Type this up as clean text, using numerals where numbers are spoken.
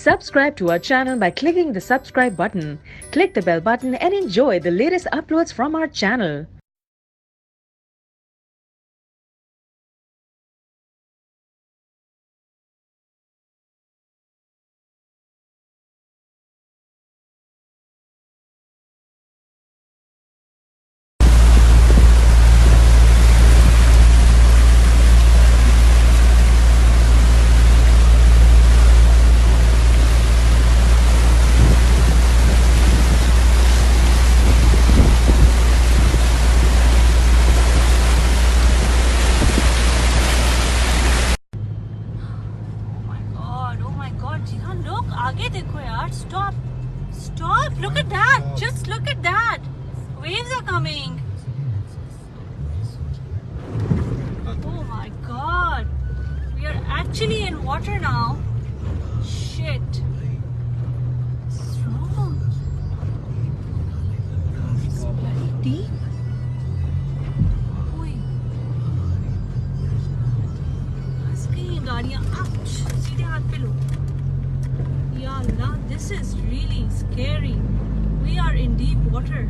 Subscribe to our channel by clicking the subscribe button. Click the bell button and enjoy the latest uploads from our channel. जिहान लोग आगे देखो यार stop look at that just look at that waves are coming oh my god we are actually in water now shit what's wrong it's very deep ओए फंस गई ये गाड़ियां सीधे हाथ पे लो Ya Allah, this is really scary. We are in deep water.